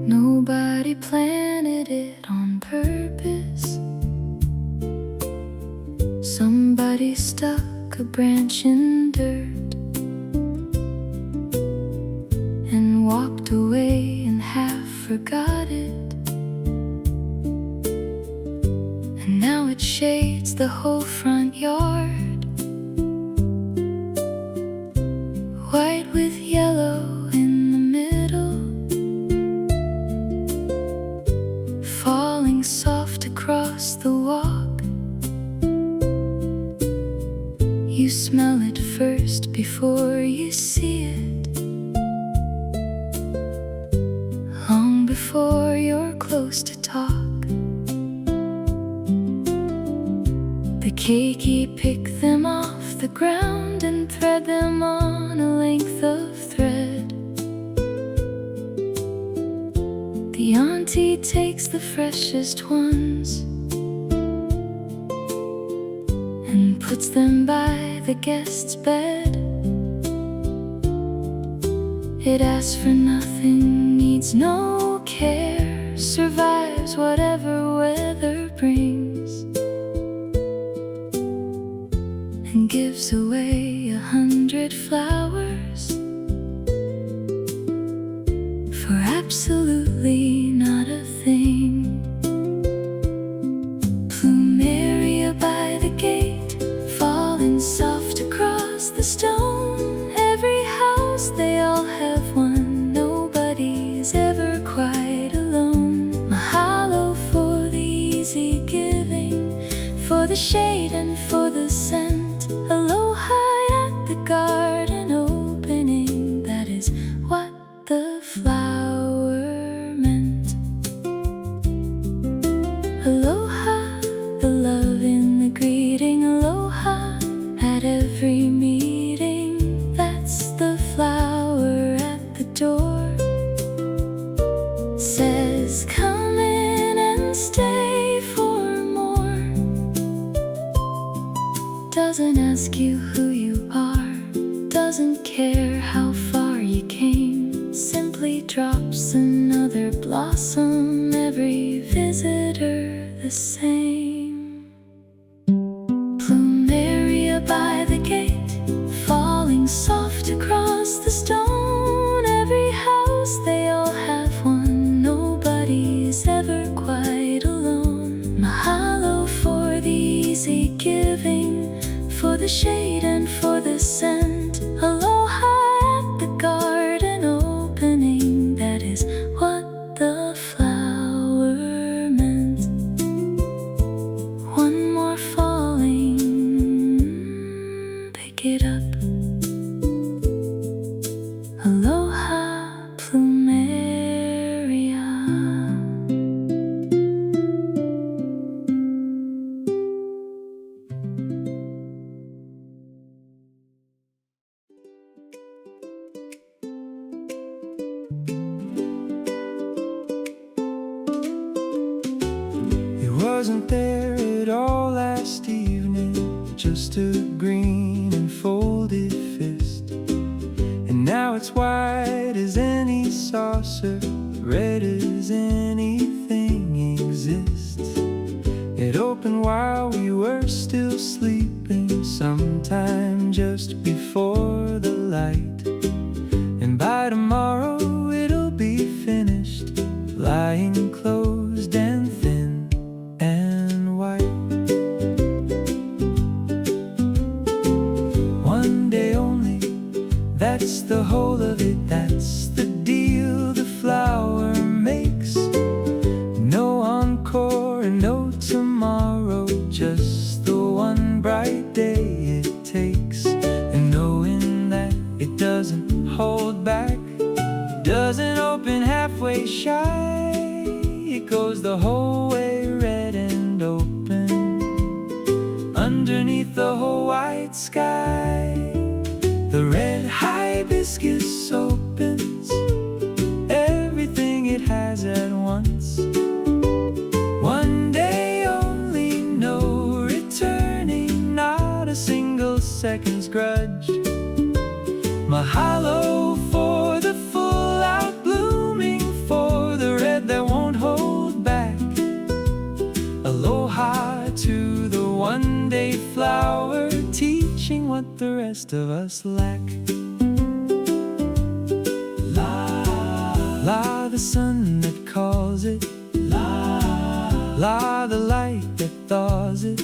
Nobody planted it on purpose. Somebody stuck a branch in dirt and walked away and half forgot it. And now it shades the whole front yard, white with yellow in the middle, falling soft across the walk. You smell it first before you see it, long before you're close to talk. Pikake pick them off the ground and thread them on a length of thread. The auntie takes the freshest ones and puts them by the guest's bed. It asks for nothing, needs no care, survives whatever weather brings, and gives away 100 flowers for absolutely not a thing. Plumeria by the gate, falling soft across the stone. Every house, they all have one, nobody's ever quite alone. Mahalo for the easy giving, for the shade and for the scent. Aloha at the garden opening, that is what the flower meant. Aloha, the love in the greeting. Aloha at every meeting, that's the flower at the door. Says come in and stay for more. Doesn't ask you who you are, doesn't care how far you came, simply drops another blossom, every visitor the same. Plumeria by the gate, falling soft across the stone. Every house, they all have one, nobody's ever quite alone. Mahalo for the easy giving, for the shade and for the scent. Aloha at the garden opening, that is what the flower meant. One more falling, pick it up. Aloha, Plumeria. Wasn't there at all last evening, just a green and folded fist. And now it's white as any saucer, red as anything exists. It opened while we were still sleeping, sometime just before the light. And by tomorrow it'll be finished, lying closed and thin and white. One day only, that's the whole of it, that's the deal the flower makes. No encore and no tomorrow, just the one bright day it takes. And knowing that it doesn't hold back, doesn't open halfway shy, it goes the whole way red and open underneath the whole white sky. The red hibiscus opens everything it has at once. One day only, no second's grudge. Mahalo for the full out blooming, for the red that won't hold back. Aloha to the one-day flower, teaching what the rest of us lack. La, the sun that calls it. La, the light that thaws it.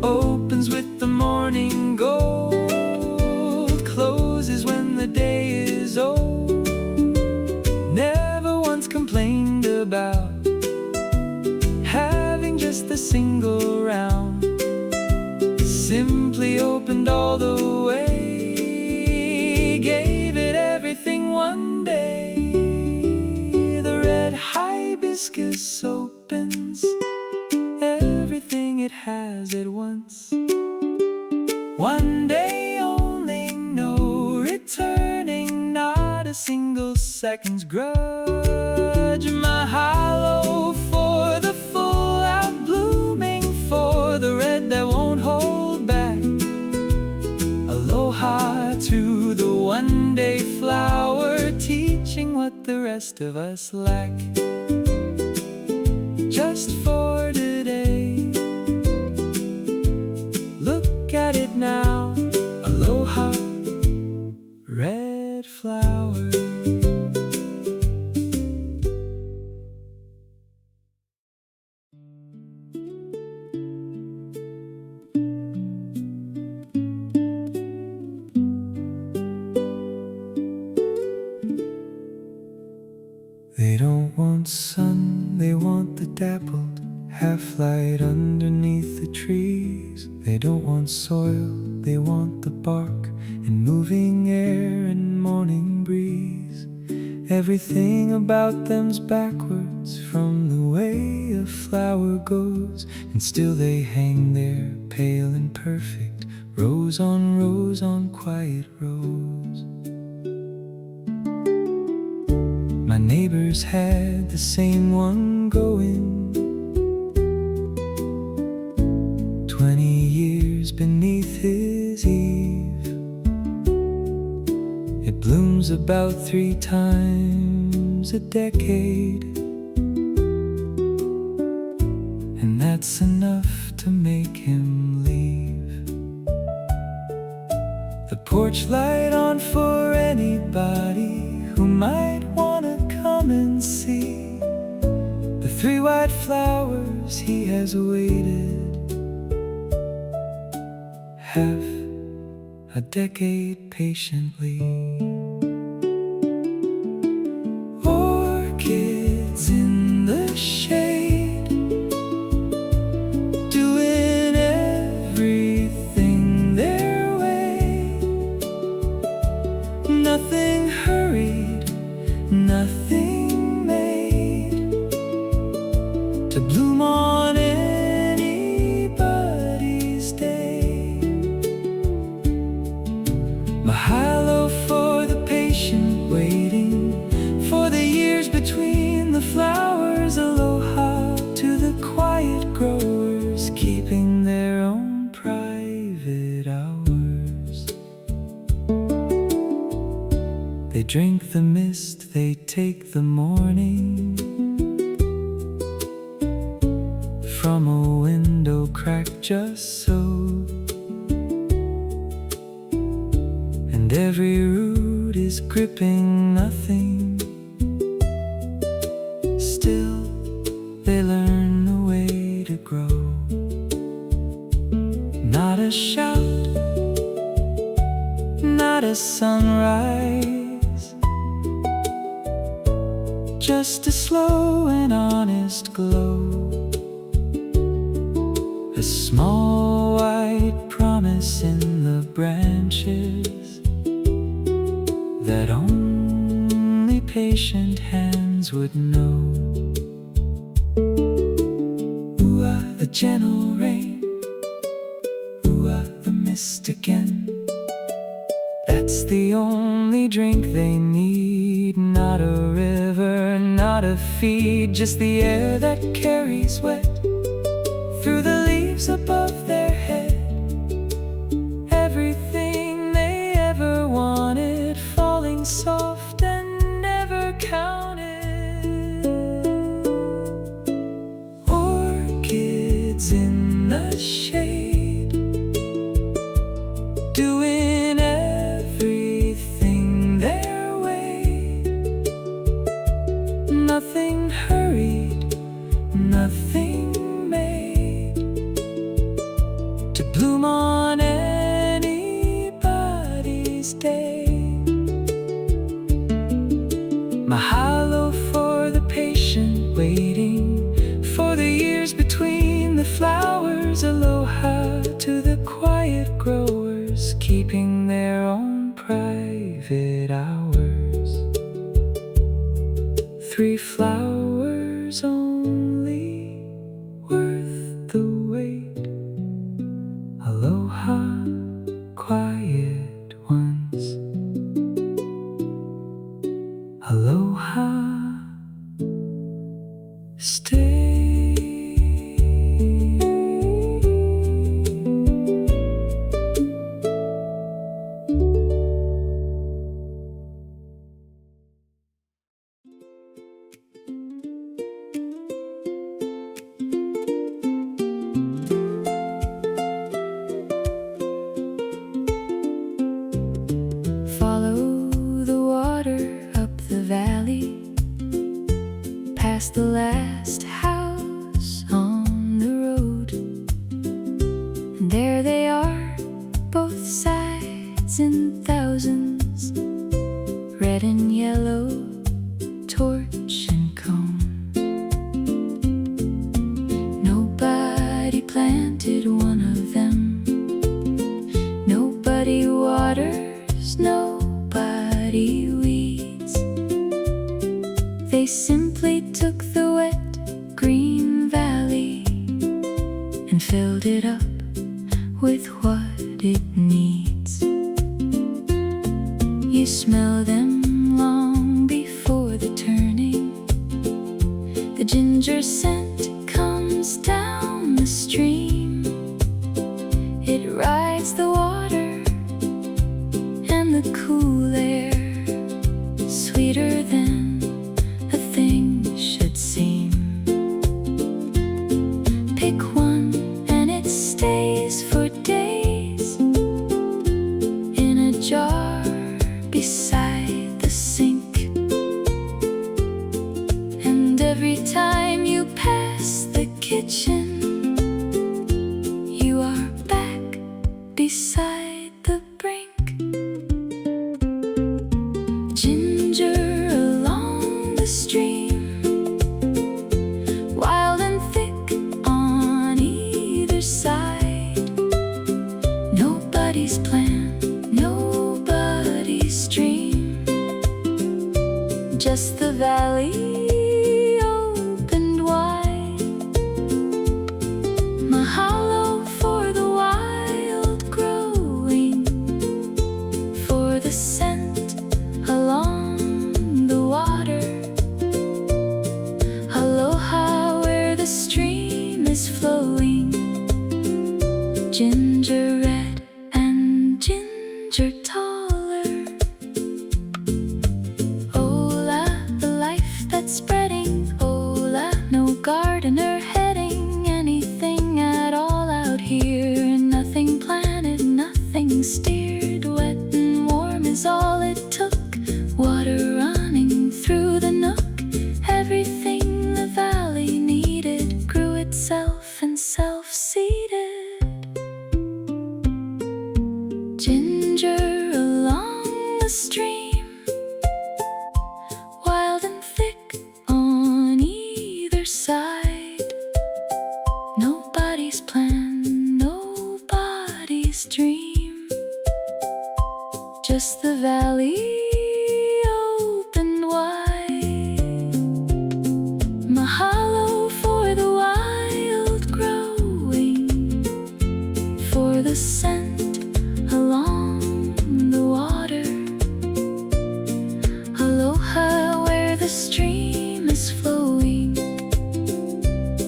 Opens with the morning gold, closes when the day is old. Never once complained about having just a single round. Simply opened all the way, gave it everything one day. The red hibiscus opens everything it has at once. One day only, no returning, not a single second's grudge. Mahalo for the full out blooming, for the red that won't hold back. Aloha to the one-day flower, teaching what the rest of us lack. Just for today, look at it now. Aloha, red flower. They don't want sun, they want the dappled half-light underneath the trees. They don't want soil, they want the bark and moving air and morning breeze. Everything about them's backwards from the way a flower goes, and still they hang there pale and perfect, rows on quiet rows. My neighbors had the same one going, 20 years beneath his eave. It blooms about 3 times a decade, and that's enough to make him leave. The porch light on for anybody who might wanna come and see the 3 white flowers he has waited half a decade patiently. Orchids in the shade, doing everything their way. Nothing hurried, nothing made to bloom on anybody's day. Mahalo for the patient waiting, for the years between the flowers. Aloha to the quiet growers, keeping their own private hours. They drink the mist, they take the morning from a window crack just so, and every root is gripping nothing. Still they learn the way to grow. Not a shout, not a sunrise, just a slow and honest glow. A small white promise in the branches that only patient hands would know. Ooh-ah, the gentle rain. Ooh-ah, the mist again. That's the only drink they need. Not a river, not a feed, just the air that carries wet through the leaves above their head. weeds in the shade, doing everything their way. Nothing hurried, nothing made to bloom on anybody's day. Mahalo for the patient waiting, for the years between the flowers. Aloha to the quiet growers, keeping their own private hours. 3 flowers only, worth the wait. Aloha, quiet ones. Aloha, stay. Follow the water up the valley, past the last house on the road. And there they are, both sides in thousands, red and yellow, torch and cone. Nobody planted one of them, nobody waters, nobody weeds. They simply took the wet green valley and filled it up with what it needs. You smell them long before the turning. The ginger scent comes down the stream. It rides the water and the cool air, sweeter than a thing should seem. Pick one and it stays for days in a jar beside the sink. And every time you pass the kitchen, you are back beside the brink. Ginger along the stream, wild and thick on either side. Nobody's plan, nobody's dream, just the valley opened wide. Mahalo for the wild growing, for the scent along the water. Aloha where the stream is flowing, ginger red and ginger taller. Ola, the life that's spreading. Ola, no gardener heading anything at all out here. Nothing planted, nothing steered. Wet and warm is all it took. Water running through the nook. Everything the valley needed grew itself and self-seeded. Ginger along the stream, wild and thick on either side. Nobody's plan, nobody's dream, just the valley opened wide. Mahalo for the wild growing, for the scent along the water. Aloha where the stream is flowing,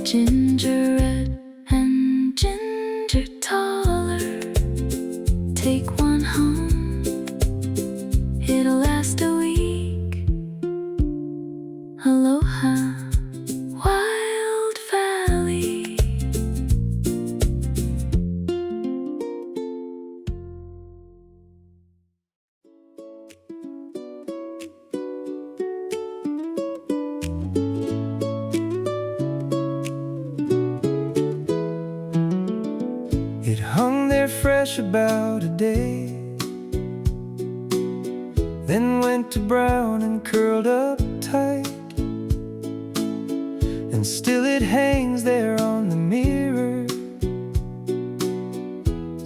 ginger red and ginger taller. Take one home, fresh about a day, then went to brown and curled up tight, and still it hangs there on the mirror,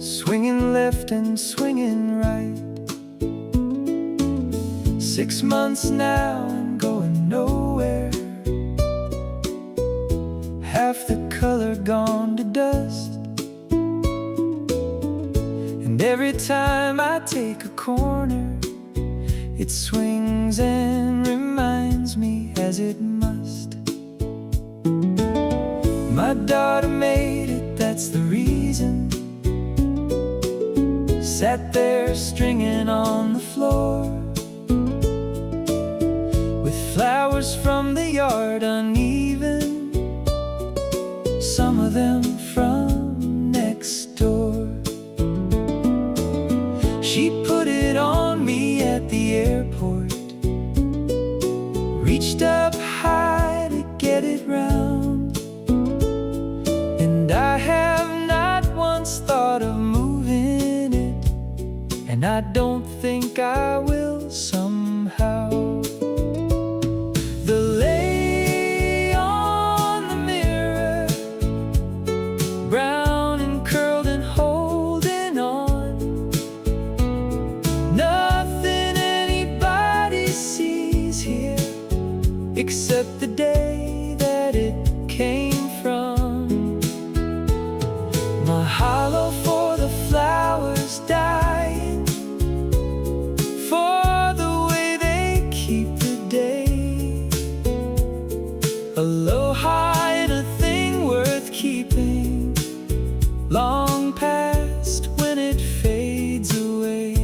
swinging left and swinging right. 6 months now and going nowhere, half the color gone to dust. And every time I take a corner, it swings and reminds me as it must. My daughter made it, that's the reason. Sat there stringing on the floor, with flowers from the yard uneven, some of them from next door. She put it on me at the airport, reached up high to get it round, and I have not once thought of moving it, and I don't think I will somehow. The lay on the mirror, brown and curled and holding on, nothing anybody sees here except the day that it came from. Mahalo for the flowers dying, for the way they keep the day. Aloha in a thing worth keeping, long past when it fades away.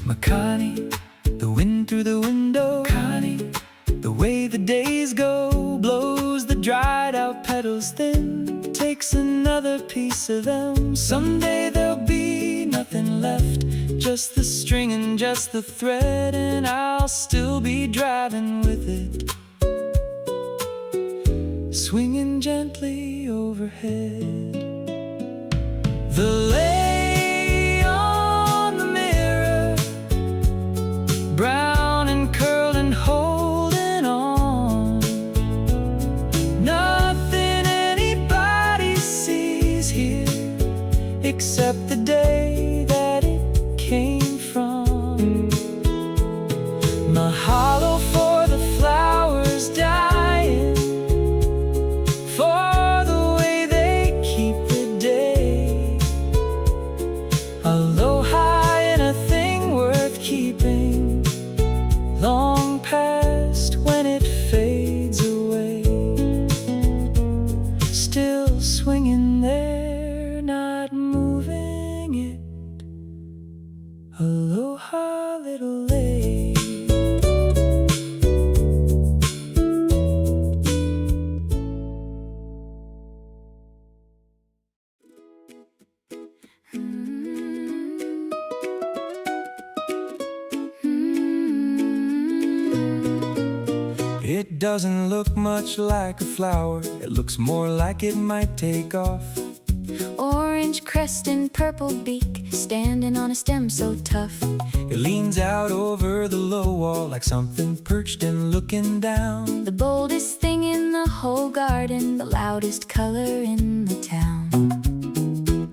Makani, the wind through the window. Makani, the way the days go, blows the dried out petals thin, takes another piece of them. Someday there'll be nothing left, just the string and just the thread, and I'll still be driving with it, swinging gently overhead. The lay on the mirror, brown and curled and holding on, nothing anybody sees here except the day that it came from. Mahalo for the flowers dying, for the way they keep the day. Aloha in a thing worth keeping, long past when it fades away. Still swinging there, not moving it. Aloha, little lady. It doesn't look much like a flower, it looks more like it might take off. Orange crest and purple beak, standing on a stem so tough. It leans out over the low wall like something perched and looking down. The boldest thing in the whole garden, the loudest color in the town.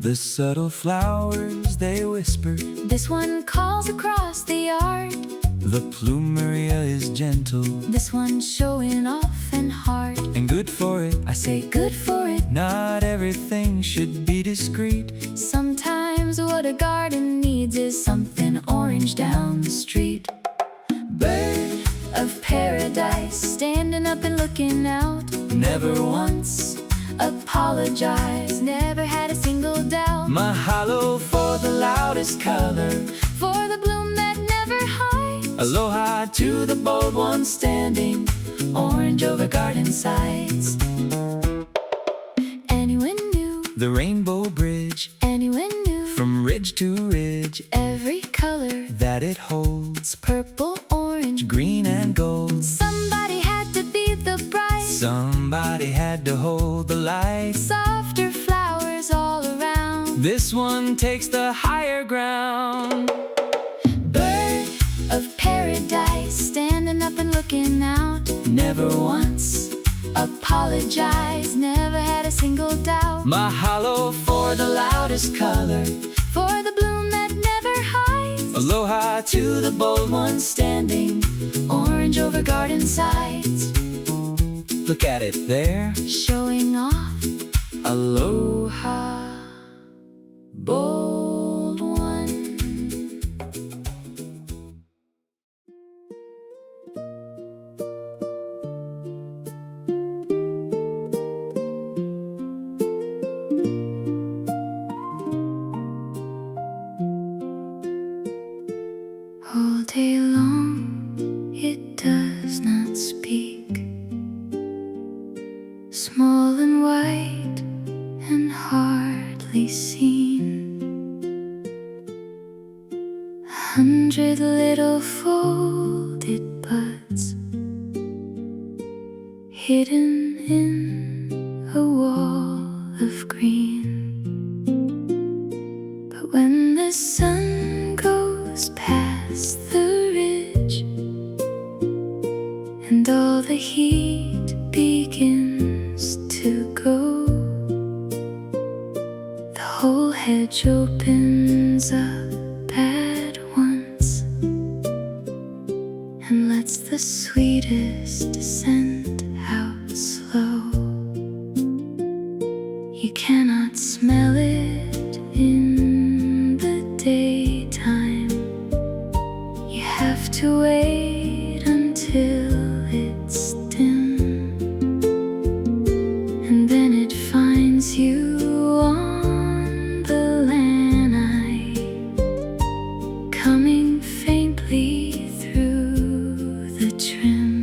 The subtle flowers, they whisper. This one calls across the yard. The Plumeria is gentle, This one's showing off and hard. and good for it. I say, Good for it. not everything should be discreet. Sometimes what a garden needs is something orange down the street. Bird of paradise, standing up and looking out. Never once Apologize, never had a single doubt. Mahalo for the loudest color. For the bloom that never hides. Aloha to the bold one standing, Orange over garden sides. Anyone knew? the rainbow bridge, Anyone knew? from ridge to ridge, Every color that it holds, purple, orange, green and gold. somebody had to be the bride. Somebody had to hold the light. Softer flowers all around. This one takes the higher ground. Bird of paradise, standing up and looking out. Never once apologized, never had a single doubt. Mahalo for the loudest color, For the bloom that never hides. aloha to the bold one standing. Orange over garden sides, Look at it there. showing off. Aloha, Bold one. All day long it does not speak. Small and white and hardly seen. 100 little folded buds hidden in a wall of green. But when the sun goes past the ridge and all the heat begins to go, the whole hedge opens up at once and lets the sweetest scent out slow. You cannot smell it in the daytime. You have to wait until it's dim, and then it finds you on the lanai, coming faintly through the trim.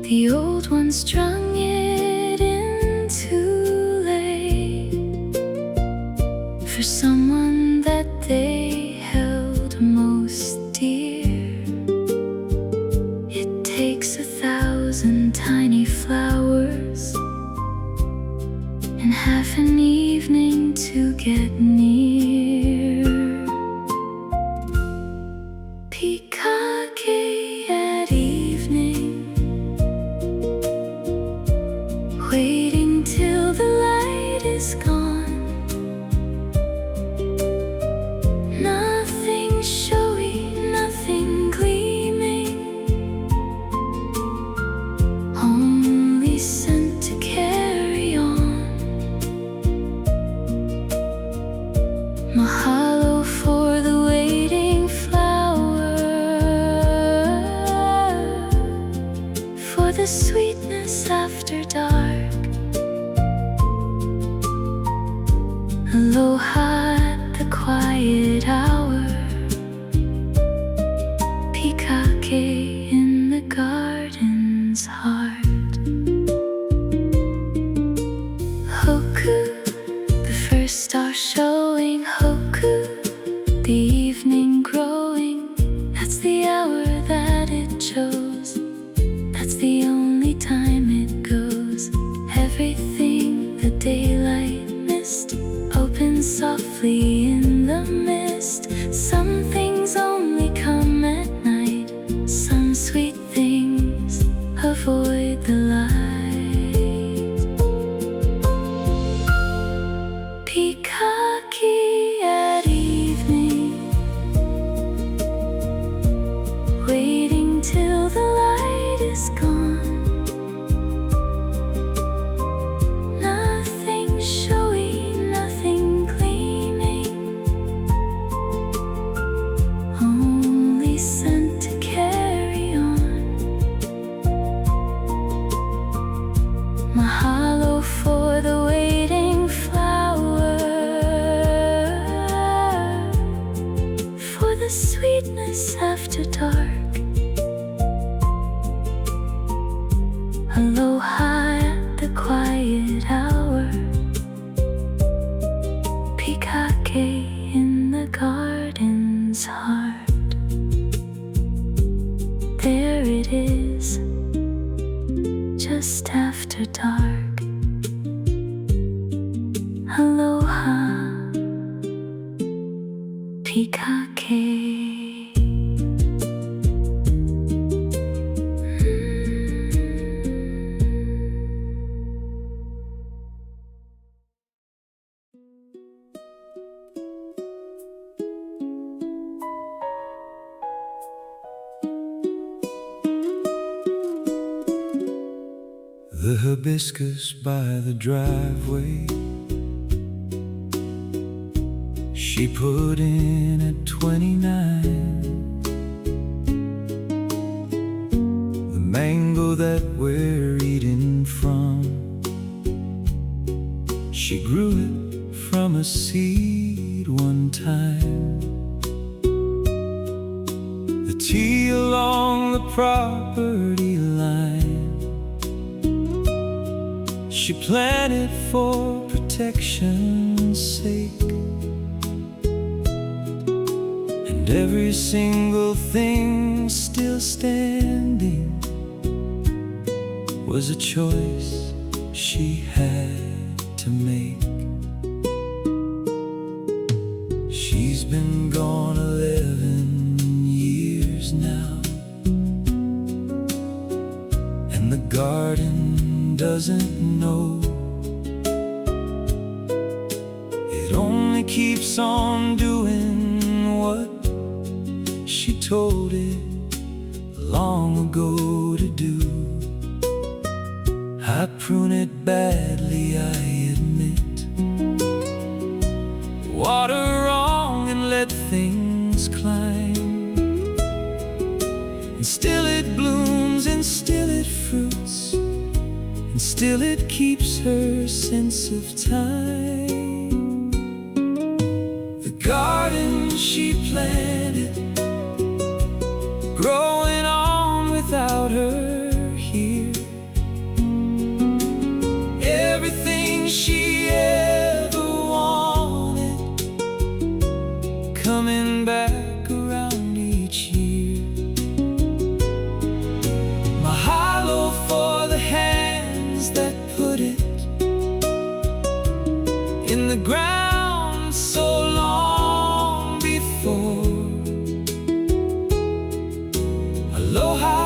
The old one strung it in too late for someone that they held most dear. It takes 1,000 tiny flowers and half an evening to get near. Pikake at evening, waiting till the light is gone. Nothing showy, nothing gleaming, only scent to carry on. Mahalo for the waiting flower, for the sweetness after dark. Aloha at the quiet hour. Pikake in the garden's heart. Hoku, the first star showing. Hoku, the evening growing. That's the hour that it chose. That's the only time it goes. Everything the daylight missed opens softly in the mist. Some things only come at night. Some sweet things avoid the light. Pikake at evening, waiting till the light is gone. Nothing showy, nothing gleaming, only scent to carry on. Mahalo for the waiting flower, for the sweetness after dark. Aloha at the quiet hour. Pikake in the garden's heart. There it is, just after dark. Aloha hibiscus by the driveway. She put in at 29. The mango that we're eating from, she grew it from a seed one time. The tea along the property line, she planted for protection's sake. And every single thing still standing was a choice she had to make. She's been gone 11 years now, and the garden doesn't know. It only keeps on doing what she told it long ago to do. I prune it badly, I admit. Water wrong and let things climb, and still it blooms and still it fruits, and still it keeps her sense of time. The garden she planted, growing on without her here. Everything she ever wanted, coming back around each year. Mahalo for the hands that put it in the ground so long before. Aloha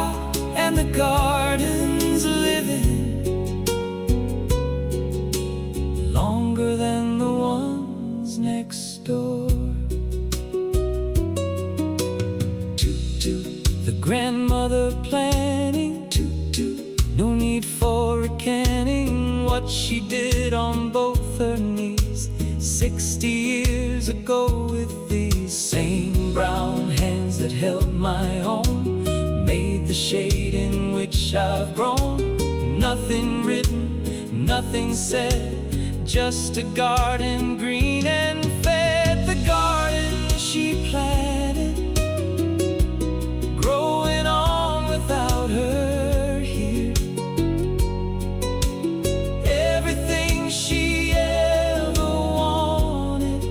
and the garden's living longer than the ones next door. Toot toot, the grandmother planning. Toot toot, no need for recanting what she did on both her knees 60 years ago with these same brown hands that held my own, made the shade in which I've grown. Nothing written, nothing said, just a garden green and fed. The garden she planted, growing on without her here. Everything she ever wanted,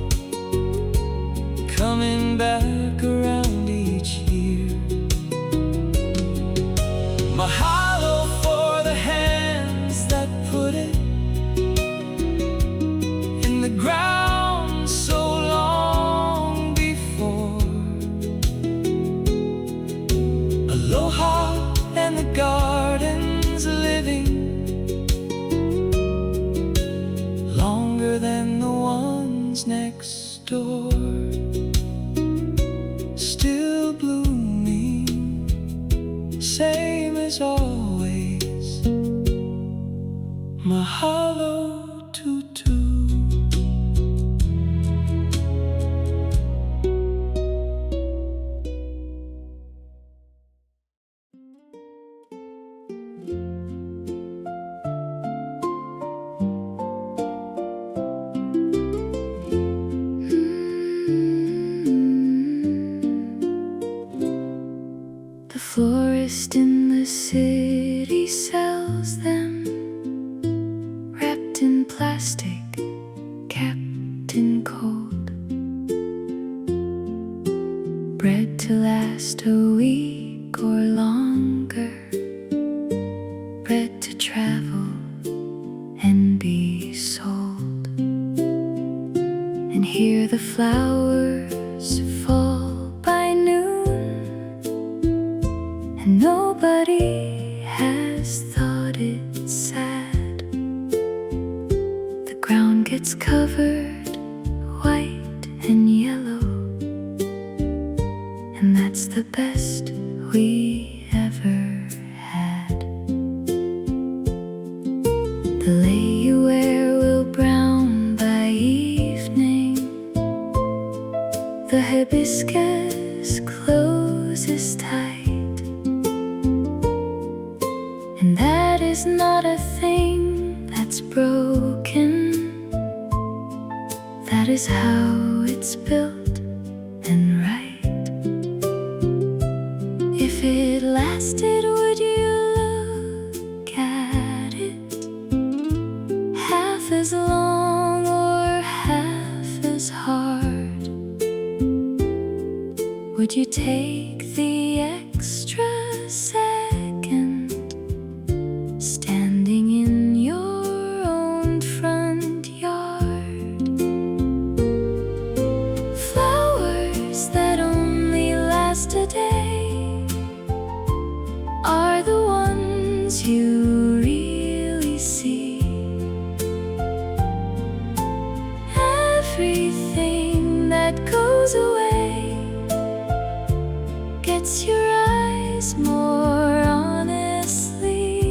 coming back around each year. Mahalo for the hands that put it in the ground so long before. Aloha and the garden's living longer than the ones next door. Still blooming, same as always. Mahalo tutu. The florist in the city sells them, wrapped in plastic, capped in cold, bred to last a week or longer, bred to travel and be sold. And here the flowers fall by noon, and nobody has thought it sad. The ground gets covered white and yellow, and that's the best we ever had. The lay you wear will brown by evening. The hibiscus closes tight, and that is not a thing that's broken. That is how it's built and right. If it lasted, would you look at it? Half as long or half as hard? Would you take the extra second, standing in your own front yard? Flowers that only last a day are the ones you really see. Everything that goes away gets your eyes more honestly.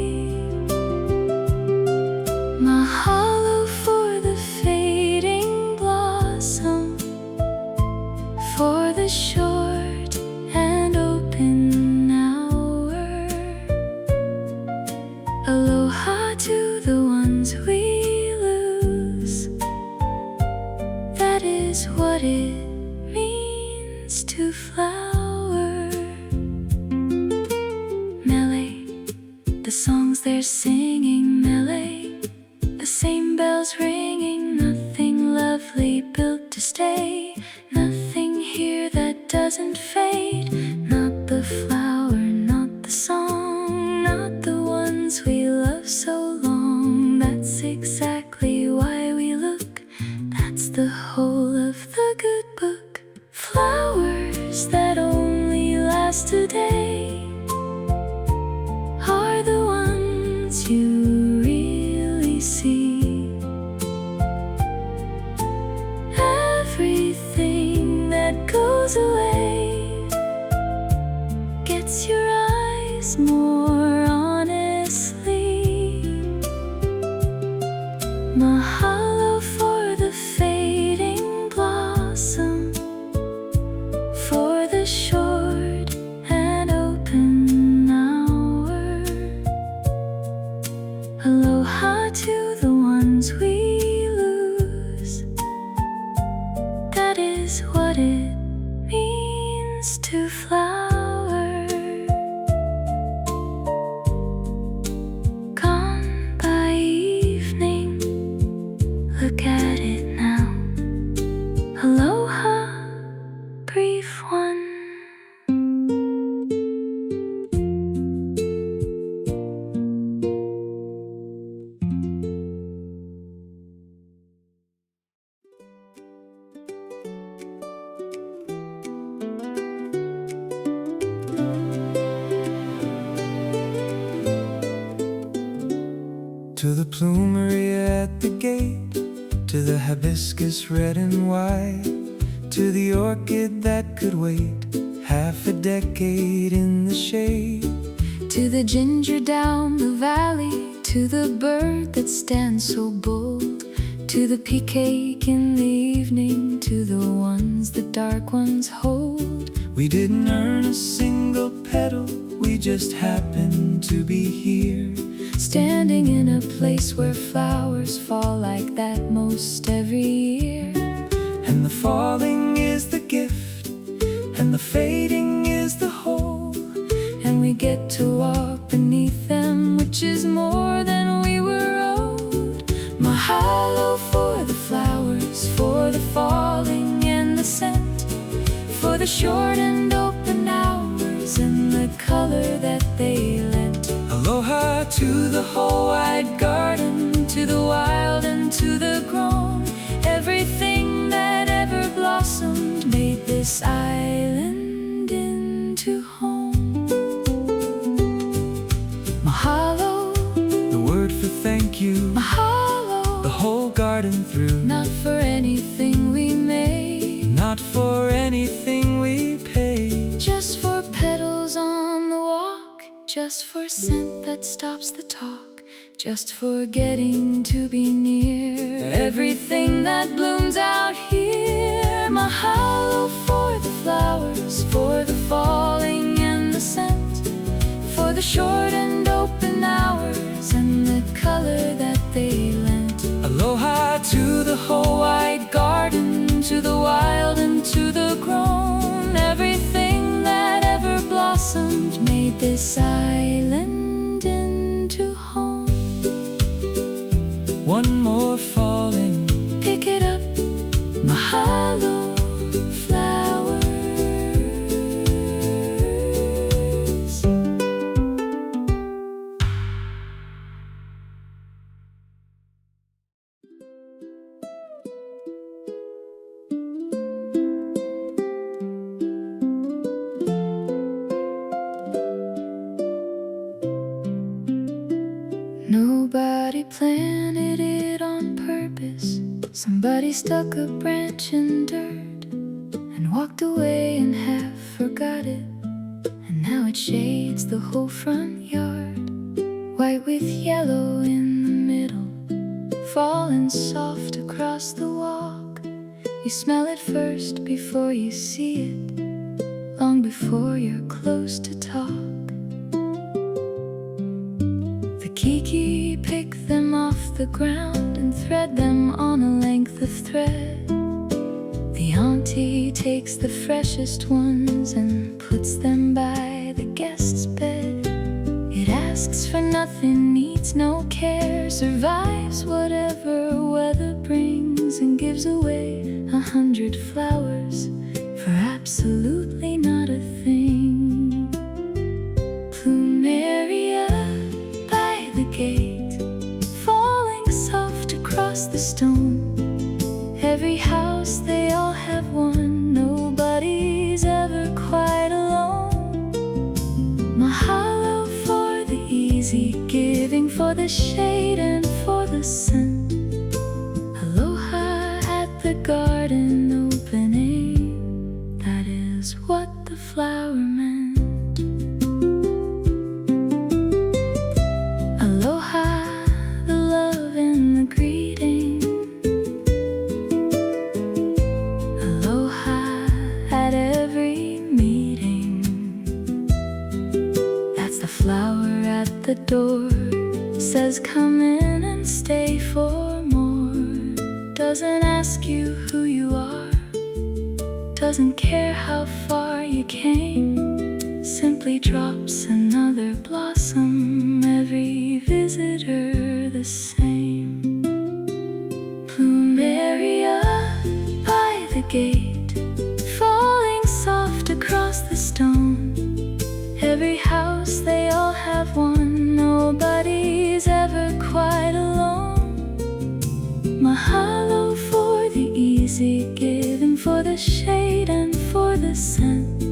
Mahalo for the fading blossom, for the short and open hour. Aloha to the ones we lose. That is what it means to flower. Melee, the songs they're singing, melee, the same bells ringing. Nothing lovely built to stay, nothing here that doesn't fade. Not the flower, not the song, not the ones we love so long. That's exactly why we look. That's the whole of the good book. Flowers that only last a day are the ones you really see. Everything that goes away gets your eyes more honestly. Mahalo for the fading blossom, for the short and open hour. Aloha to the ones we lose. That is what it means to flower. Gone by evening, look at it now. Aloha, brief one. To the Plumeria at the gate, to the hibiscus red and white, to the orchid that could wait half a decade in the shade. To the ginger down the valley, to the bird that stands so bold, to the Pikake in the evening, to the ones the dark ones hold. We didn't earn a single petal, we just happened to be here, Standing in a place where flowers fall like that most every year. and the falling is the gift, and the fading is the whole. And we get to walk beneath them, which is more than we were owed. Mahalo for the flowers, for the falling and the scent, for the short and open hours and the color that they lent. Aloha To the whole wide garden, to the wild and to the grown, everything that ever blossomed made this island into home. Mahalo, the word for thank you, mahalo, the whole garden through. not for anything we made, Not for anything we paid, just for petals on the walk, just for scent that stops the talk, just forgetting to be near everything that blooms out here. Mahalo for the flowers, for the falling and the scent, for the short and open hours and the color that they lent. Aloha to the whole wide garden, to the wild and to the grown. Everything that ever blossomed made this island into home. One more falling, Pick it up, mahalo flowers. Nobody planted it on purpose. Somebody stuck a branch in dirt and walked away and half forgot it. And now it shades the whole front yard, white with yellow in the middle, falling soft across the walk. You smell it first before you see it, long before you're close to talk. The kiki pick them off the ground and thread them on a length of thread. The auntie takes the freshest ones and puts them by the guest's bed. It asks for nothing, needs no care, survives whatever weather brings, and gives away 100 flowers for absolutely not a thing. Plumeria by the gate, falling soft across the stone. Every house they all have one, nobody's ever quite alone. Mahalo for the easy giving, for the shade and for the scent. Aloha at the garden opening, that is what the flower meant. Aloha, the love and the greeting. Aloha at every meeting. That's the flower at the door, says come in and stay for more. Doesn't ask you who you are, doesn't care how far you came, simply drops another blossom, every visitor the same. Plumeria by the gate, falling soft across the stone. Every house they all have one, nobody's ever quite alone. Mahalo for the easy giving, for the shade and for the scent.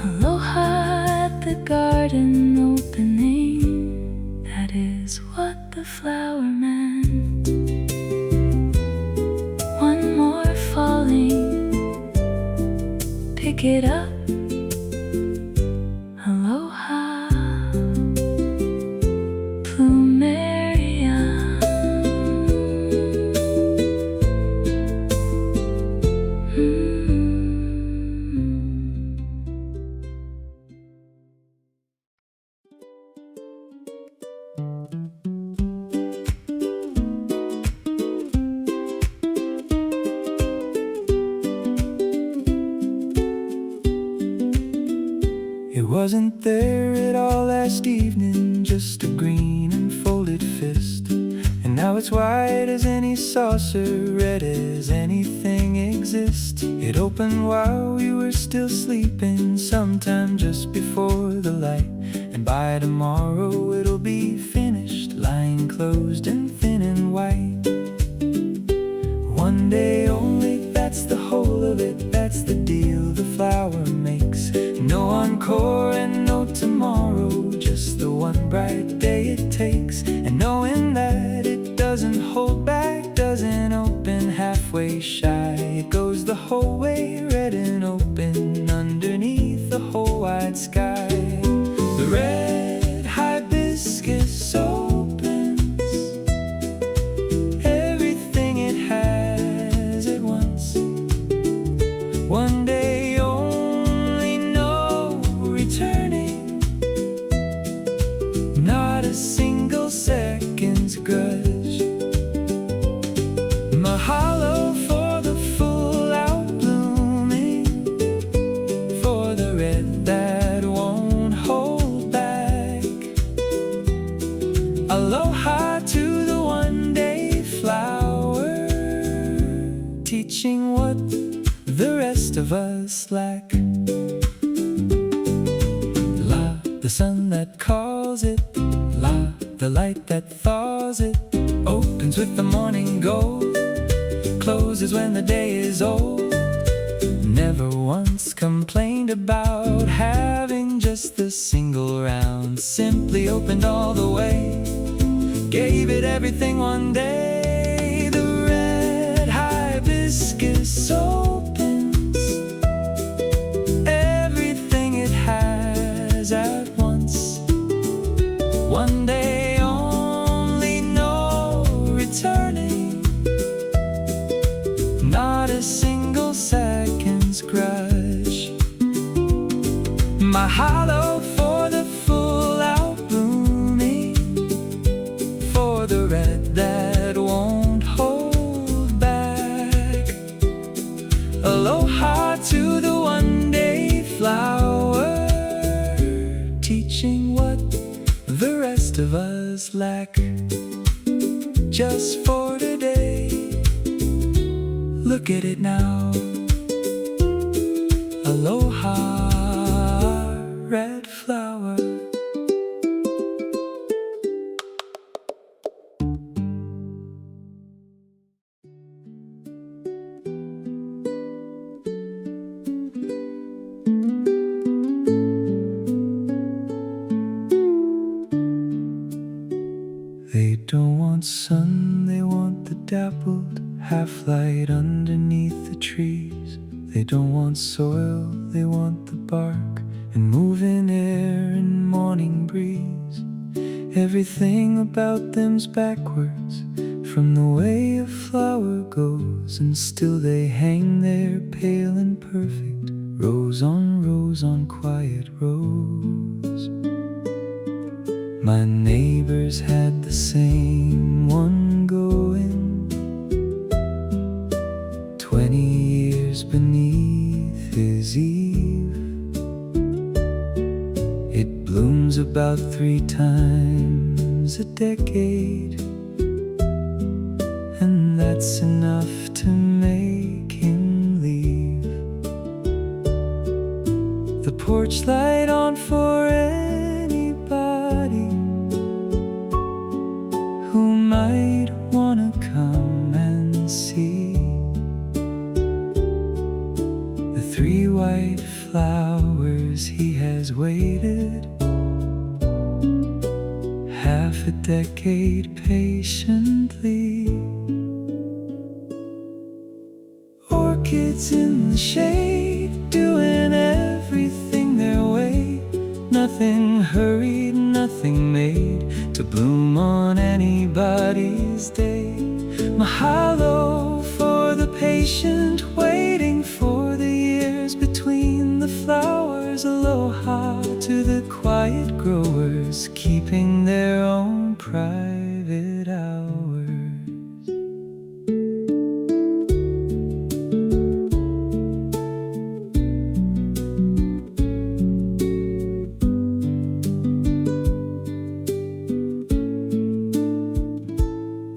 Aloha at the garden opening, that is what the flower meant. One more falling, pick it up, aloha, Plumeria. it wasn't there at all last evening, just a green and folded fist. And now it's white as any saucer, red as anything exists. It opened while we were still sleeping, sometime just before the light. And by tomorrow it'll be finished, lying closed and thin and white. One day only, that's the whole of it, that's the deal the flower makes. No encore and no tomorrow, just the one bright day it takes. And knowing that it doesn't hold back, doesn't open halfway shy, it goes the whole way, red and open, underneath the whole wide sky. The red hibiscus open grudge. Mahalo for the full out blooming, for the red that won't hold back. Aloha to the one-day flower, teaching what the rest of us lack. La, the sun that calls it. La, the light that thaws it. Opens with the morning gold, closes when the day is old. Never once complained about having just the single round. Simply opened all the way, gave it everything one day. The red hibiscus opens everything it has at once. One day only, no returning, not a single second's grudge. Mahalo for the full out blooming, for the red that won't hold back. Aloha to the one-day flower, teaching what the rest of us lack. Just for today, look at it now. Aloha, red flower. They don't want sun, they want the dappled half-light underneath the trees. They don't want soil, they want the bark and moving air and morning breeze. Everything about them's backwards from the way a flower goes, and still they hang there pale and perfect, rows on quiet rows. My neighbors had the same one going, 20 years beneath his eave. It blooms about 3 times a decade, and that's enough to make him leave. The porch light on for anybody who might wanna come and see. The 3 white flowers he has waited half a decade patiently. Orchids in the shade, doing everything their way. Nothing hurried, nothing made to bloom on anybody's day. Mahalo for the patient waiting for the years between the flowers. Aloha to the quiet growers keeping their own private hours.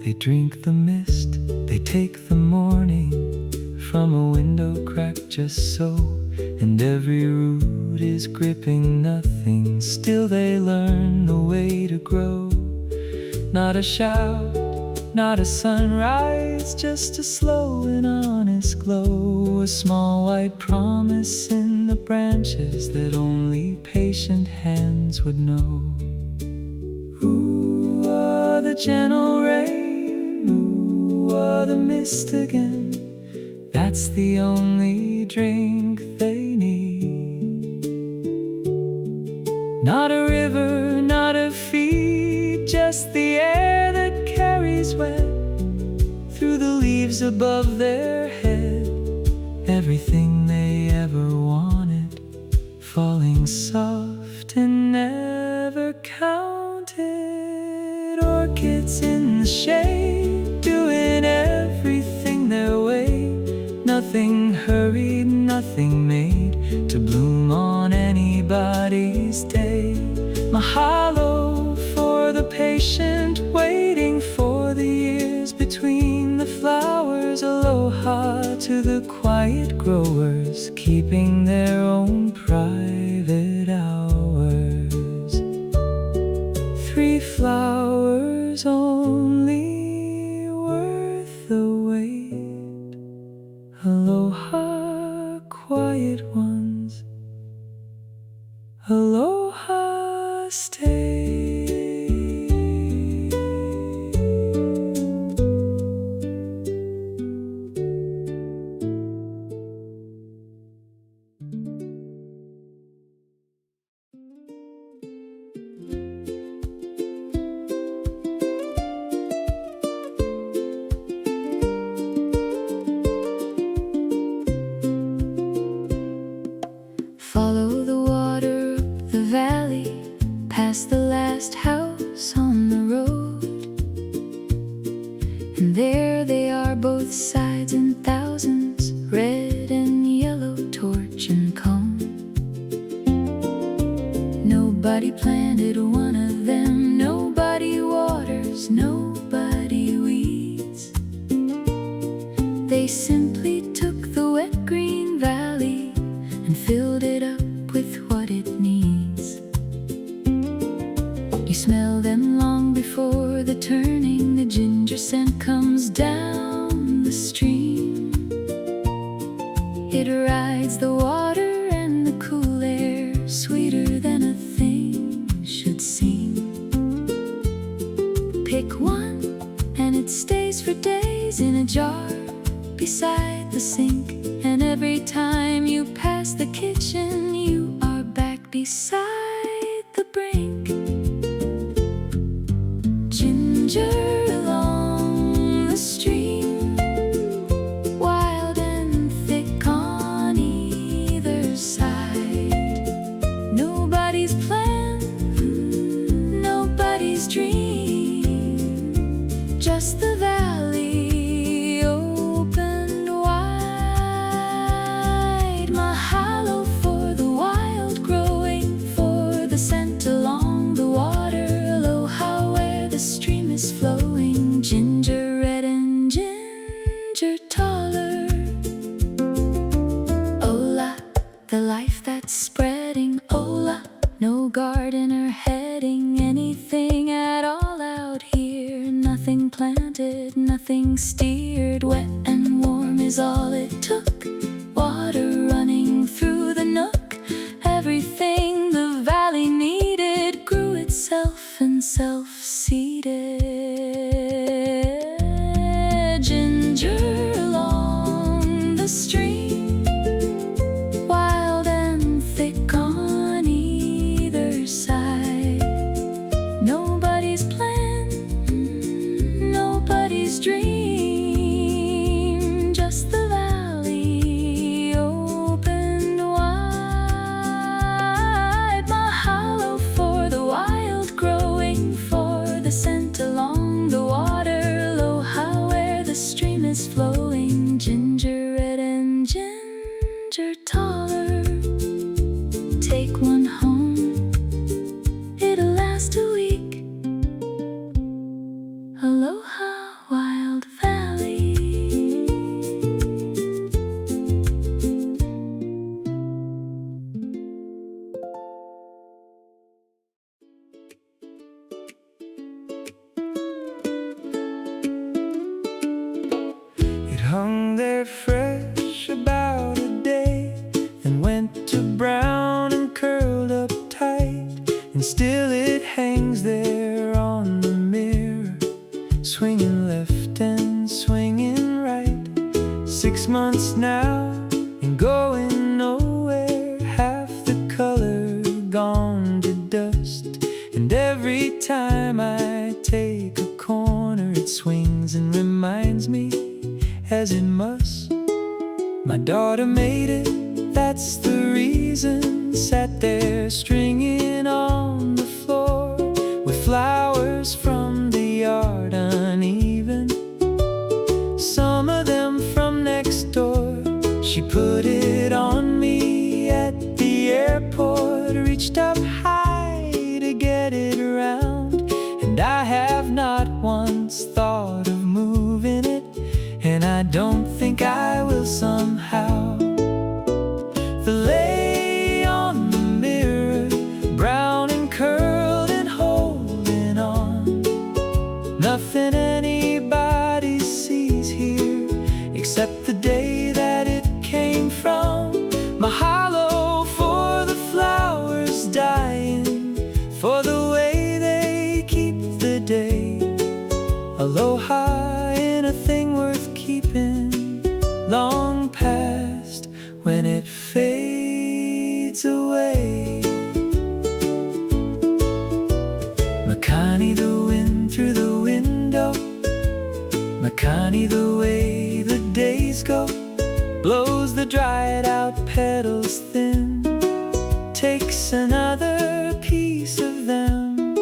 They drink the mist, they take the morning from a window crack just so, and every root is gripping nothing. Still they learn the way to grow. Not a shout, not a sunrise, just a slow and honest glow. A small white promise in the branches that only patient hands would know. Ooh, the gentle rain, ooh, the mist again. That's the only drink they need. Not a river, not a feed, just the air that carries wet through the leaves above their head. Everything they ever wanted, falling soft and never counted. Orchids in the shade, doing everything their way. Nothing hurried, nothing made to bloom on anybody's day. Mahalo for the patient waiting for the years between the flowers. Aloha to the quiet growers keeping their own private hours. 3 flowers only worth the wait. Aloha, quiet ones. Aloha, stay. Follow the water up the valley, past the last house on the road. And there they are, both sides in thousands, red and yellow, torch and cone. Nobody planted one of them, nobody waters, nobody weeds. They simply took the wet green valley and filled it up with what it needs. You smell them long before the turning. The ginger scent comes down the stream. It rides the water and the cool air, sweeter than a thing should seem. Pick one and it stays for days in a jar beside the sink. And every time you pass the kitchen, you are back beside the brink. Ginger along the stream, wild and thick on either side. Nobody's plan, nobody's dream, just the valley opened wide. Mahalo for the wild growing, for the scent along the water. Aloha where the stream is flowing, ginger red and ginger taller. Ola, the life that's spreading. Ola, no gardener heading anything at all out here. Nothing planted, nothing steered. Wet and warm is all it took. Water running through the nook. Everything the valley needed grew itself and self-seeded. Ginger along the stream, wild and thick on either side. Nobody's plan, nobody's dream, just the valley opened wide. Mahalo for the wild growing, for the scent along the water. Aloha where the stream is flowing, ginger red and ginger taller. Take one home, it'll last a week. Aloha, Wild Valley. It hung there fresh about a day, then went to brown and curled up tight. And still it hangs there on the mirror, swinging left and swinging right. 6 months now and going nowhere, half the color gone to dust. And every time I take a corner, it swings and reminds me, as it must, my daughter made it, that's the reason. Sat there stringing on the floor with flowers from the yard, an She put it on me at the airport, reached up high to get it around, and I have not once thought of moving it, and I don't think I will somehow. The lay on the mirror, brown and curled and holding on. Nothing anybody sees here except the day that it came from. Mahalo for the flowers dying, for the way they keep the day. Aloha in a thing worth keeping, long past when it fades away. Makani, the wind through the window, Makani, the way the days go, blows the dried out petals thin, takes another piece of them.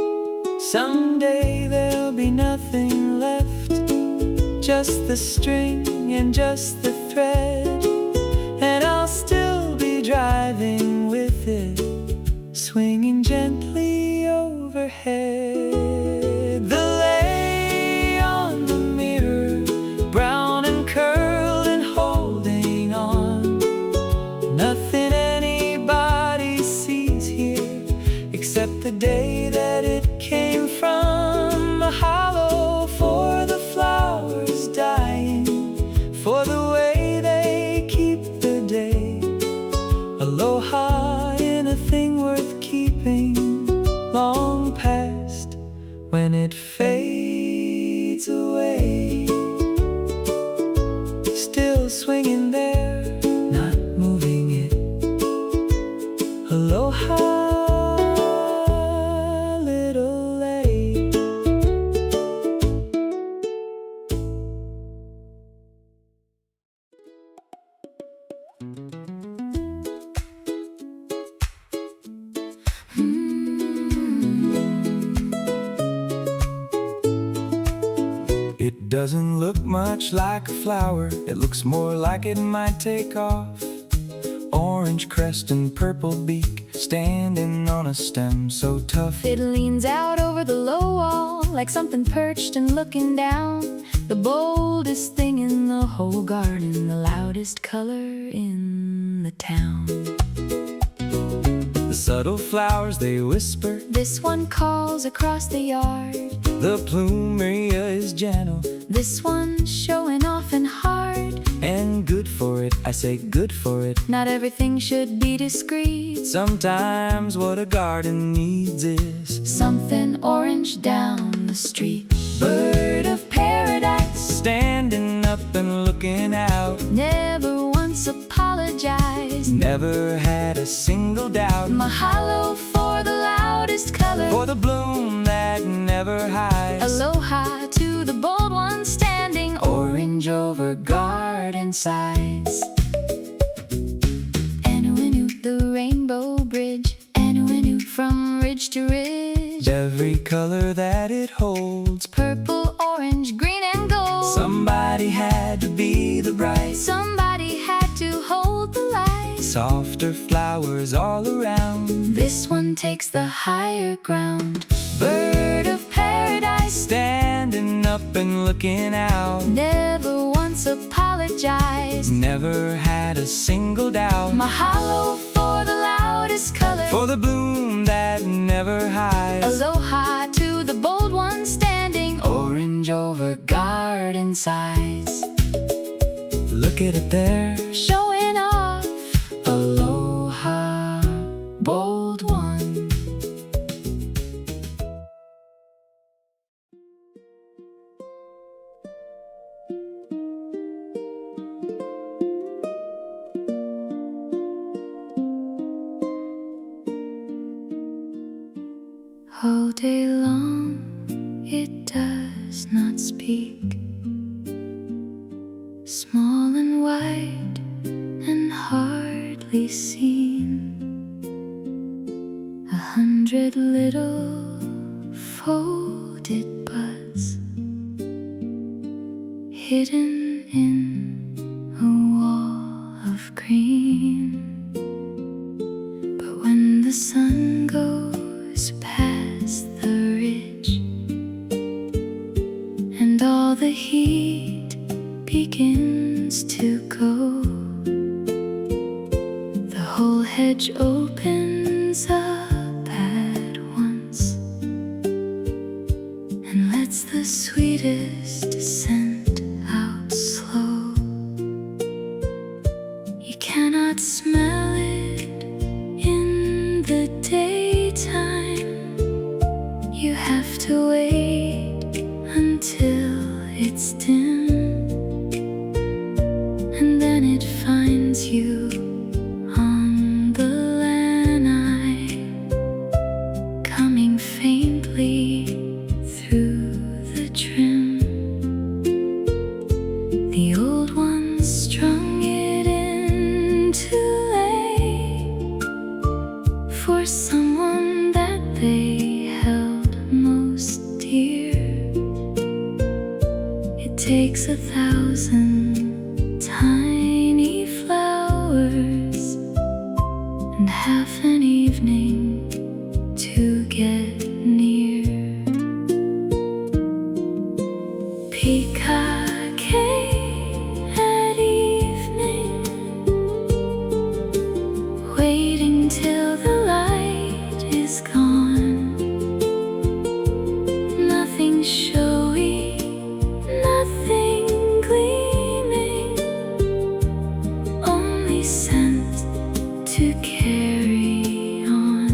Someday there'll be nothing left, just the string and just the thread, and I'll still be driving with it, swinging gently overhead. The lay on the mirror, brown and curled and holding on. Nothing anybody sees here except the day that it came from. Mahalo for the flowers dying, for the way they keep the day. Aloha in a thing worth keeping, long past when it fades away. Still swinging there, not moving it. Aloha, little lay. It doesn't look much like a flower, it looks more like it might take off. Orange crest and purple beak, standing on a stem so tough. It leans out over the low wall like something perched and looking down. The boldest thing in the whole garden, the loudest color in the town. The subtle flowers, they whisper. This one calls across the yard. The Plumeria is gentle, This one's showing off and hard. and good for it, I say good for it. Not everything should be discreet. Sometimes what a garden needs is Something orange down the street. Bird of paradise, standing up and looking out. never once apologized. Never had a single doubt. Mahalo for the loudest color. For the bloom that never hides. Aloha to the bold one standing orange over garden sides. Anuinu, the rainbow bridge. Anuinu from ridge to ridge. Every color that it holds, Purple, orange, green and gold. somebody had to be the bright. Somebody had to hold the light. Softer flowers all around. This one takes the higher ground. Bird of paradise, Standing up and looking out. never once apologized. Never had a single doubt. Mahalo for the loudest color. For the bloom that never hides. Aloha to the bold one standing orange over garden sides. Look at it there. Showing off. Aloha, bold one. All day long it does not speak. Small and white and hardly seen. 100 little folded buds hidden in a wall of the heat begins to go, the whole hedge opens up at once and lets the sweetest scent out slow. You cannot smell it in the daytime. You have to wait until it's dim, and then it finds you on the lanai, coming faintly through the trim. The old ones strung it into lay for someone that they held most dear. It takes 1,000 tiny flowers and half an evening to get near. Pikake at evening, waiting till the light is gone. Nothing showy, nothing gleaming, only scent to carry on.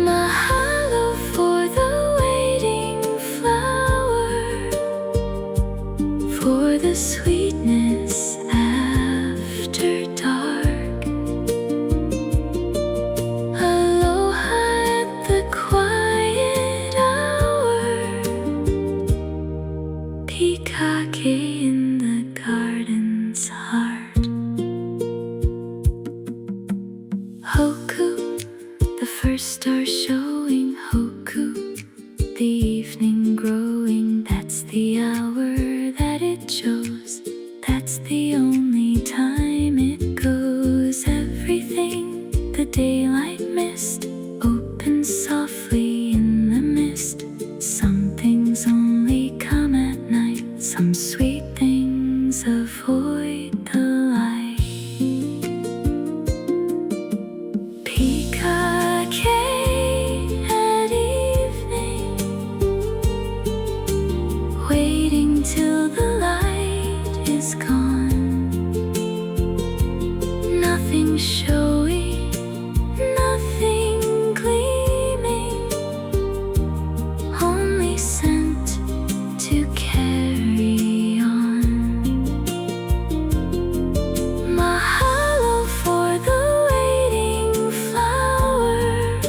Mahalo for the waiting flower, for the sweetness after dark. Aloha at the quiet hour, Pikake in the garden's heart. Hoku, the first star showing. Hoku, the evening growing. That's the hour that it chose. That's the only time it goes. Everything the daylight mist opens softly in the mist. Some things only come at night. Some sweet things avoid the light. Pikake at evening, waiting till the light is gone. Nothing showy, nothing gleaming, only scent to carry on. Mahalo for the waiting flower,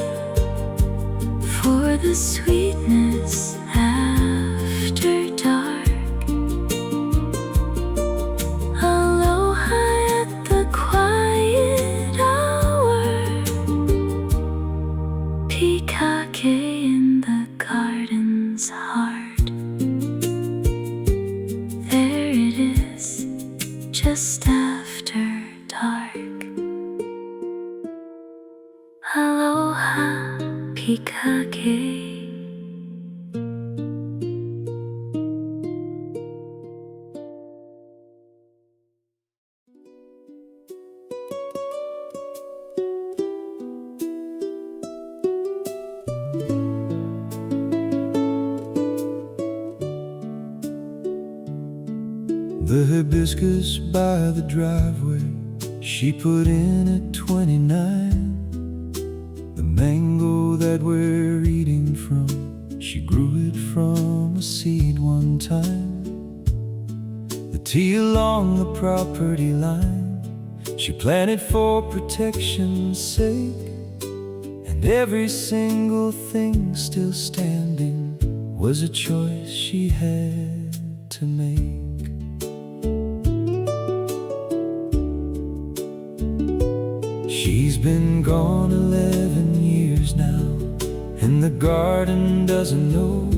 for the sweetness after dark. Aloha at the quiet hour, Pikake in the garden's heart. There it is, just after dark. Aloha, Pikake. The hibiscus by the driveway, she put in at 29. The mango that we're eating from, she grew it from a seed one time. The tea along the property line, she planted for protection's sake. And every single thing still standing was a choice she had to make. She's been gone 11 years now, and the garden doesn't know.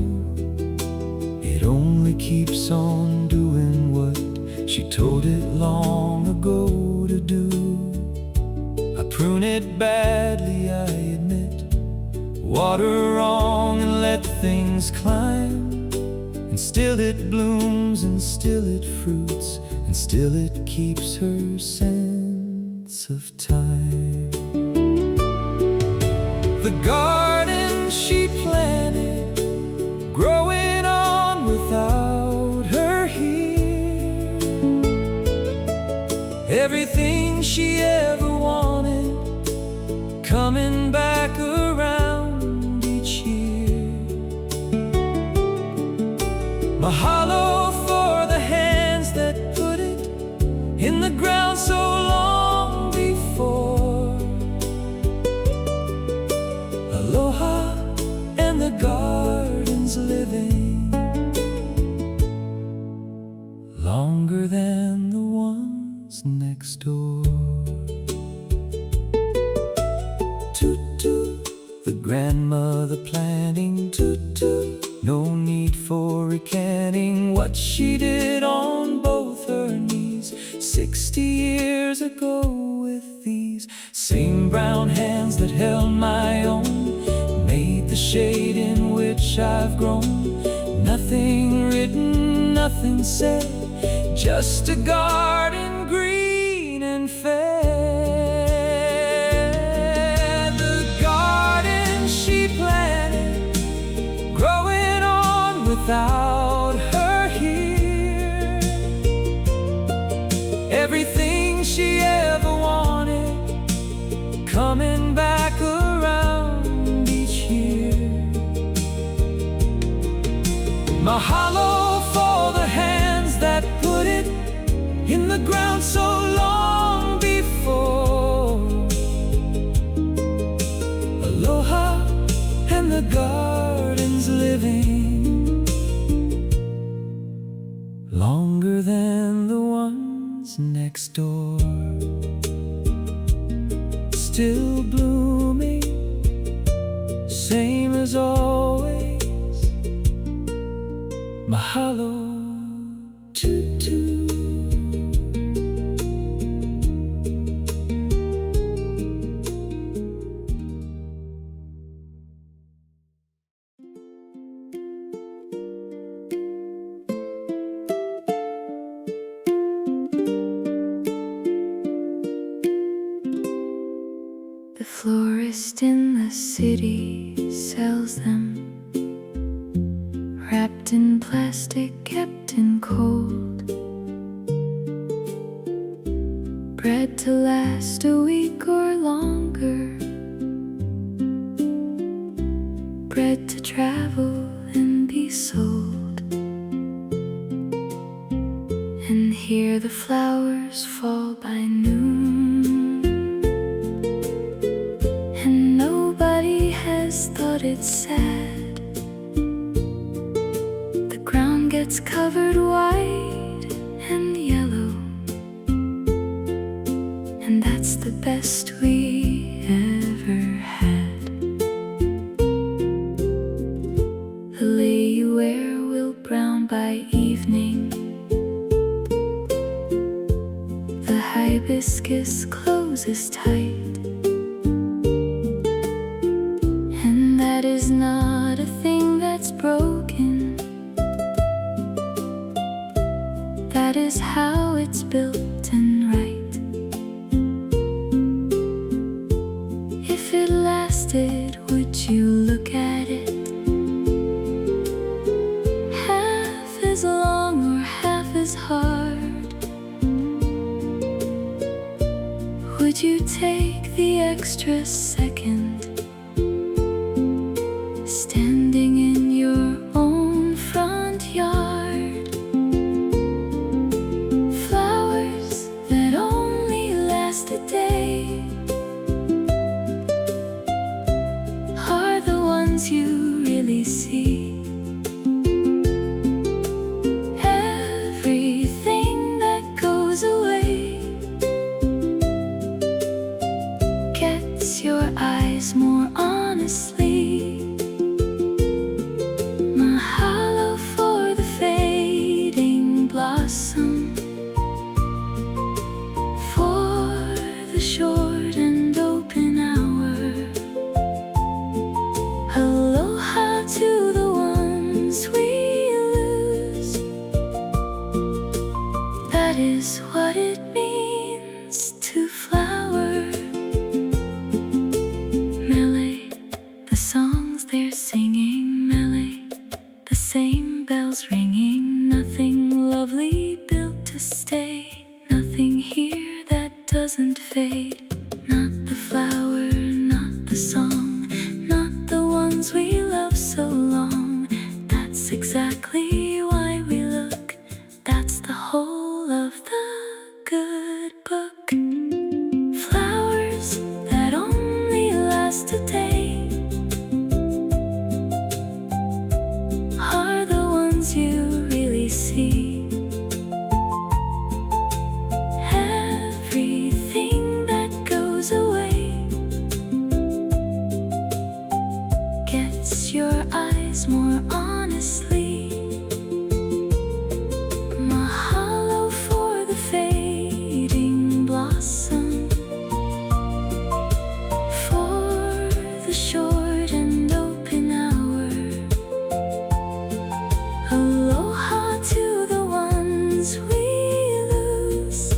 It only keeps on doing what she told it long ago to do. I prune it badly, I admit, water wrong and let things climb. and still it blooms, and still it fruits, and still it keeps her sense of time. The garden she planted, growing on without her here. Everything she ever wanted, coming back around each year. Mahalo for the hands that put it in the ground so long before. Aloha and the garden's living longer than the ones next door. Toot-toot, the grandmother planting, toot-toot, no need for recanting what she did on both her knees 60 years ago with these same brown hands that held my own, made the shade in which I've grown. Nothing written, nothing said, just a garden green and fair. The garden she planted, growing on without her here. Everything she ever wanted, coming back around each year. Mahalo for the hands that put it in the ground so long before. Aloha and the garden's living longer than the ones next door. Still blooming, same as always. Mahalo, toot-toot. The florist in the city sells them, wrapped in plastic, kept in cold, bred to last a week or longer, bred to travel and be sold. And here the flowers fall by noon, and nobody has thought it sad. The ground gets covered white and yellow, and that's the best we ever had. The laywear will brown by evening, the hibiscus closes tight, and that is not a thing that's broken. That is how it's built and right. If it lasted, would you look at it? Half as long or half as hard? Would you take the extra second, standing in your own front yard? Flowers that only last a day are the ones you really see. Everything that goes away gets your eyes That is what it means to flower. Mele, the songs they're singing. Mele, the same bells ringing. Nothing lovely built to stay. Nothing here that doesn't fade. Not the flower, not the song, not the ones we love so long. That's exactly why we look. That's the whole of the good book. Flowers that only last a day are the ones you really see. Everything that goes away gets your eyes more honestly. Mahalo for the fading blossom, for the short and open hour. Aloha to the ones we lose.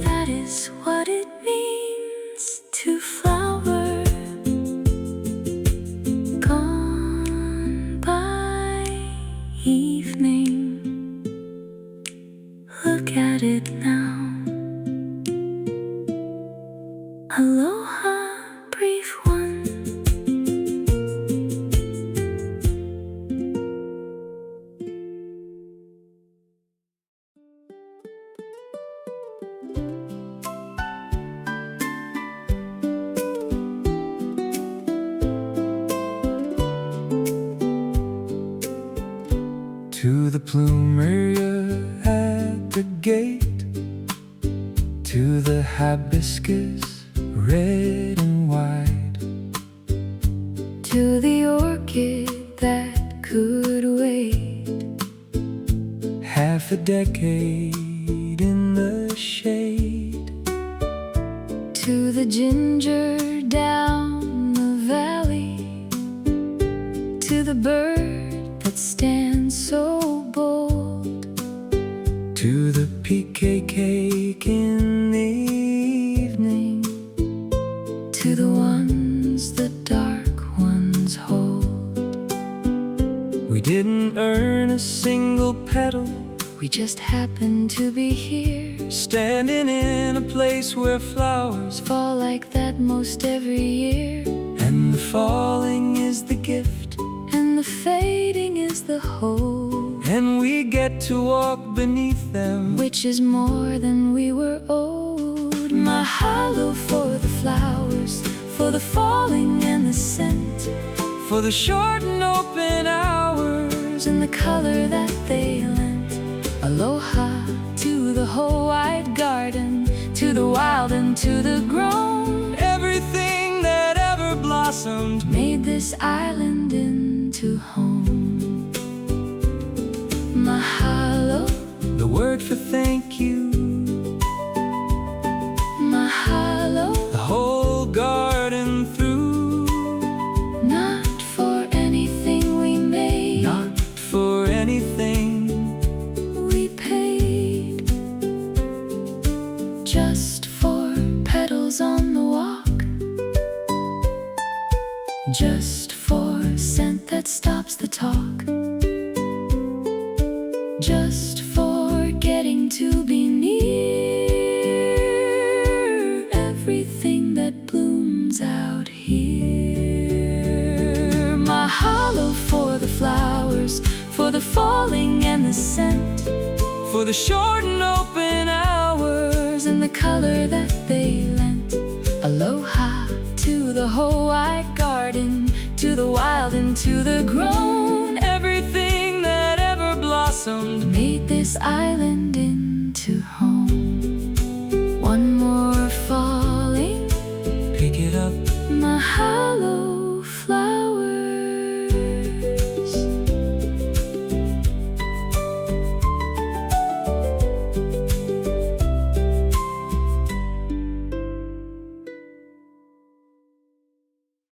That is what it means to flower. Gone by evening, look at it now. Aloha, brief one. To the Plumeria at the gate, to the Hibiscus, red and white, To the orchid that could wait half a decade in the shade, to the ginger down the valley, to the bird that stands so bold, to the Pikake in the evening, to the ones the dark ones hold. we didn't earn a single petal, We just happen to be here, standing in a place where flowers fall like that most every year, and the falling is the gift, and the fading is the hope, and we get to walk beneath them. which is more than we were owed. Mahalo for the flowers, for the falling and the scent, For the short and open hours and the color that they lent. Aloha to the whole wide garden, to the wild and to the grown. everything that ever blossomed Made this island into home. Mahalo, the word for thank you. mahalo, The whole garden through, not for anything we made, not for anything, we paid, just for petals on the walk, just for scent that stops the talk, just for getting to be near everything that blooms out here. Mahalo for the flowers, for the falling and the scent, for the short and open hours and the color that they lent. Aloha to the whole wide garden, to the wild and to the grown. everything that ever blossomed Made this island in